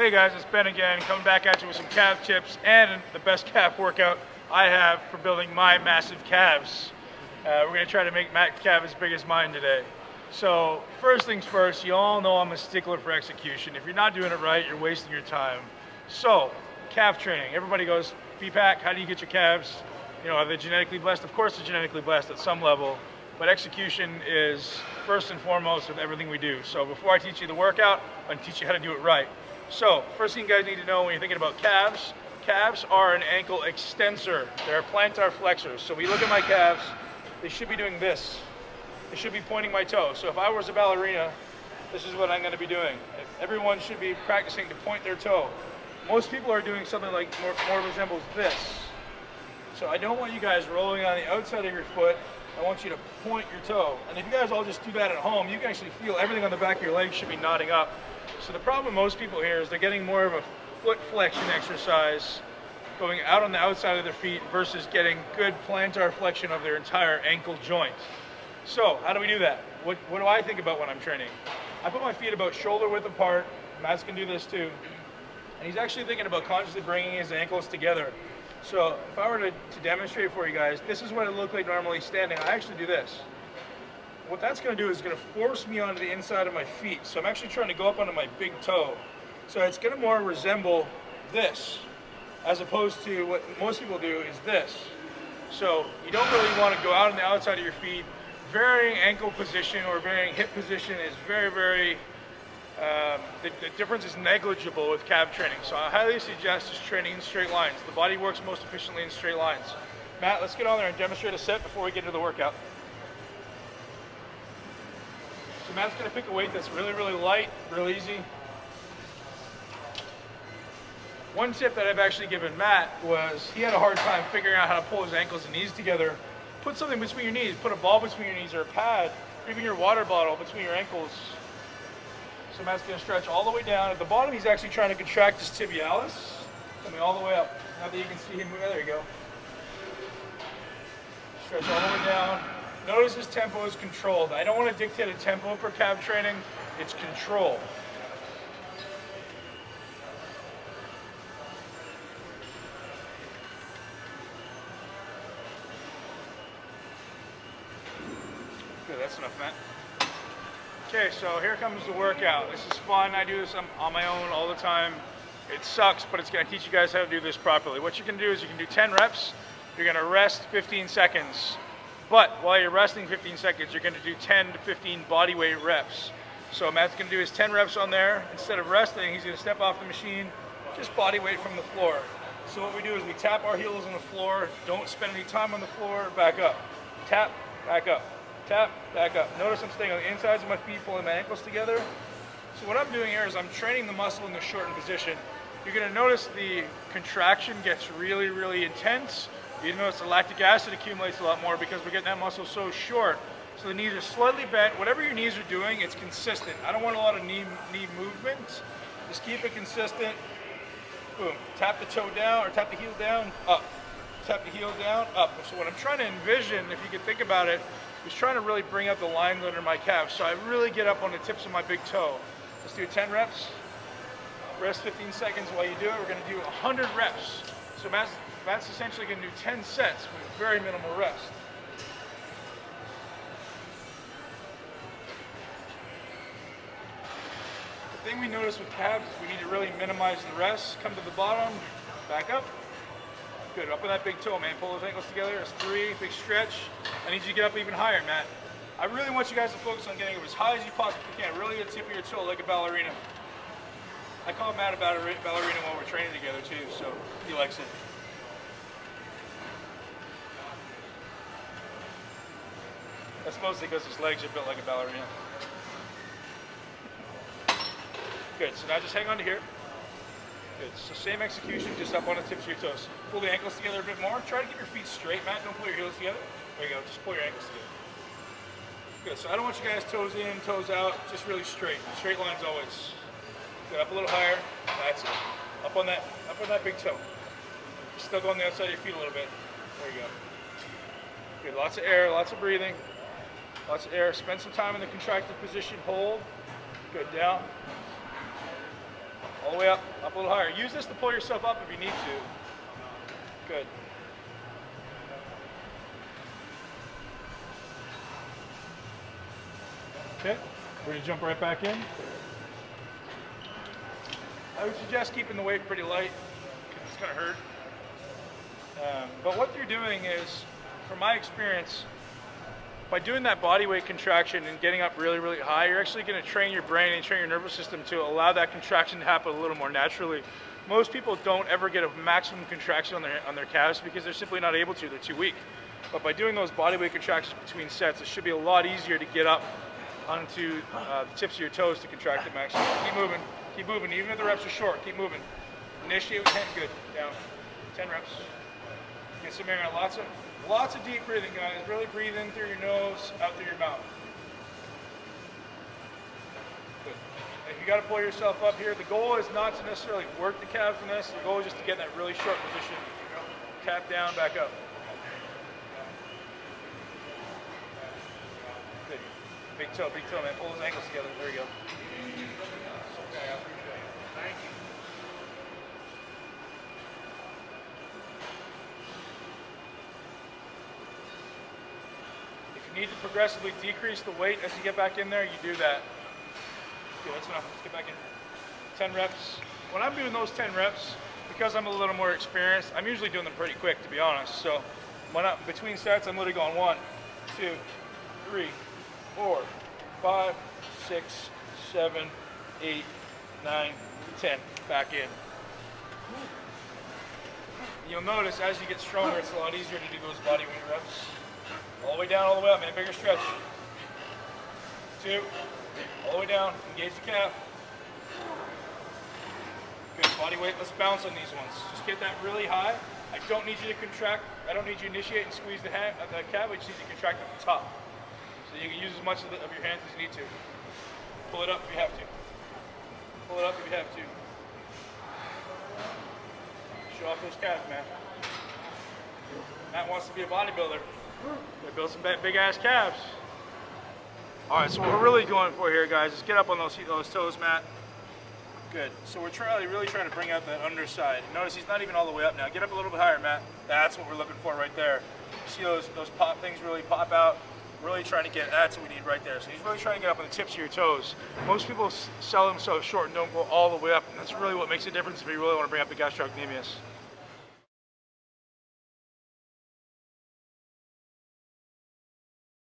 Hey guys, it's Ben again, coming back at you with some calf tips and the best calf workout I have for building my massive calves. We're going to try to make Matt's calf as big as mine today. So first things first, you all know I'm a stickler for execution. If you're not doing it right, you're wasting your time. So calf training, everybody goes, BPAC, how do you get your calves? You know, are they genetically blessed? Of course they're genetically blessed at some level, but execution is first and foremost with everything we do. So before I teach you the workout, I'm going to teach you how to do it right. So first thing you guys need to know when you're thinking about calves, calves are an ankle extensor. They're plantar flexors. So when you look at my calves, they should be doing this. They should be pointing my toe. So if I was a ballerina, this is what I'm going to be doing. Everyone should be practicing to point their toe. Most people are doing something like more resembles this. So I don't want you guys rolling on the outside of your foot. I want you to point your toe. And if you guys all just do that at home, you can actually feel everything on the back of your legs should be nodding up. So the problem with most people here is they're getting more of a foot flexion exercise going out on the outside of their feet versus getting good plantar flexion of their entire ankle joint. So how do we do that? What do I think about when I'm training? I put my feet about shoulder width apart. Matt's can do this too. And he's actually thinking about consciously bringing his ankles together. So if I were to demonstrate for you guys, this is what it looked like normally standing. I actually do this. What that's going to do is going to force me onto the inside of my feet. So I'm actually trying to go up onto my big toe. So it's going to more resemble this, as opposed to what most people do is this. So you don't really want to go out on the outside of your feet. Varying ankle position or varying hip position is the difference is negligible with calf training. So I highly suggest just training in straight lines. The body works most efficiently in straight lines. Matt, let's get on there and demonstrate a set before we get into the workout. So Matt's going to pick a weight that's really, really light, real easy. One tip that I've actually given Matt was he had a hard time figuring out how to pull his ankles and knees together. Put something between your knees, put a ball between your knees or a pad, or even your water bottle between your ankles. So Matt's going to stretch all the way down. At the bottom, he's actually trying to contract his tibialis, coming all the way up. Now that you can see him move, there you go. Stretch all the way down. Notice his tempo is controlled. I don't want to dictate a tempo for calf training. It's control. Good, that's enough, Matt. Okay, so here comes the workout. This is fun. I do this on my own all the time. It sucks, but it's going to teach you guys how to do this properly. What you can do is you can do 10 reps. You're going to rest 15 seconds. But while you're resting 15 seconds, you're going to do 10 to 15 body weight reps. So Matt's going to do his 10 reps on there. Instead of resting, he's going to step off the machine, just body weight from the floor. So what we do is we tap our heels on the floor. Don't spend any time on the floor. Back up. Tap, back up. Tap, back up. Notice I'm staying on the insides of my feet, pulling my ankles together. So what I'm doing here is I'm training the muscle in the shortened position. You're going to notice the contraction gets really, really intense. You notice the lactic acid accumulates a lot more because we're getting that muscle so short. So the knees are slightly bent. Whatever your knees are doing, it's consistent. I don't want a lot of knee movement. Just keep it consistent. Boom. Tap the toe down or tap the heel down, up. Tap the heel down, up. So what I'm trying to envision, if you can think about it, is trying to really bring up the lines under my calf. So I really get up on the tips of my big toe. Let's do 10 reps. Rest 15 seconds while you do it. We're going to do 100 reps. So Matt's essentially going to do 10 sets with very minimal rest. The thing we notice with calves is we need to really minimize the rest. Come to the bottom, back up. Good, up on that big toe, man. Pull those ankles together. That's 3, big stretch. I need you to get up even higher, Matt. I really want you guys to focus on getting up as high as you possibly can. Really the tip of your toe like a ballerina. I call Matt a ballerina while we're training together too, so he likes it. That's mostly because his legs are built like a ballerina. Good, so now just hang on to here. Good, so same execution, just up on the tips of your toes. Pull the ankles together a bit more. Try to keep your feet straight, Matt. Don't pull your heels together. There you go, just pull your ankles together. Good, so I don't want you guys toes in, toes out, just really straight. Straight lines always. Good, up a little higher. That's it. Up on that big toe. Still go on the outside of your feet a little bit. There you go. Good, lots of air, lots of breathing. Lots of air. Spend some time in the contracted position. Hold. Good, down. All the way way up a little higher. Use this to pull yourself up if you need to. Good. Okay, we're gonna jump right back in. I would suggest keeping the weight pretty light because it's gonna hurt. But what you're doing is, from my experience, by doing that body weight contraction and getting up really, really high, you're actually going to train your brain and train your nervous system to allow that contraction to happen a little more naturally. Most people don't ever get a maximum contraction on their calves because they're simply not able to. They're too weak. But by doing those body weight contractions between sets, it should be a lot easier to get up onto the tips of your toes to contract the maximum. Keep moving. Even if the reps are short, keep moving. Initiate with 10. Good. Down. 10 reps. Get some air. Lots of deep breathing, guys. Really breathe in through your nose, out through your mouth. Good. If you got to pull yourself up here, the goal is not to necessarily work the calves in this. The goal is just to get in that really short position. Tap down, back up. Good. Big toe, man. Pull those ankles together. There you go. Thank you. Need to progressively decrease the weight as you get back in there, you do that. Okay, that's enough. Let's get back in. 10 reps. When I'm doing those 10 reps, because I'm a little more experienced, I'm usually doing them pretty quick, to be honest. So when I'm between sets, I'm literally going 1, 2, 3, 4, 5, 6, 7, 8, 9, 10. Back in. You'll notice as you get stronger, it's a lot easier to do those body weight reps. All the way down, all the way up, man. Bigger stretch. 2. All the way down. Engage the calf. Good. Body weight. Let's bounce on these ones. Just get that really high. I don't need you to contract. I don't need you to initiate and squeeze the calf. I just need you to contract at the top. So you can use as much of your hands as you need to. Pull it up if you have to. Pull it up if you have to. Show off those calves, man. Matt wants to be a bodybuilder. They build some big ass calves. All right, so what we're really going for here, guys, is get up on those toes, Matt. Good. So we're really trying to bring out that underside. Notice he's not even all the way up now. Get up a little bit higher, Matt. That's what we're looking for right there. You see those pop things really pop out. Really trying to get. That's what we need right there. So he's really trying to get up on the tips of your toes. Most people sell them so short and don't go all the way up, and that's really what makes a difference if you really want to bring up the gastrocnemius.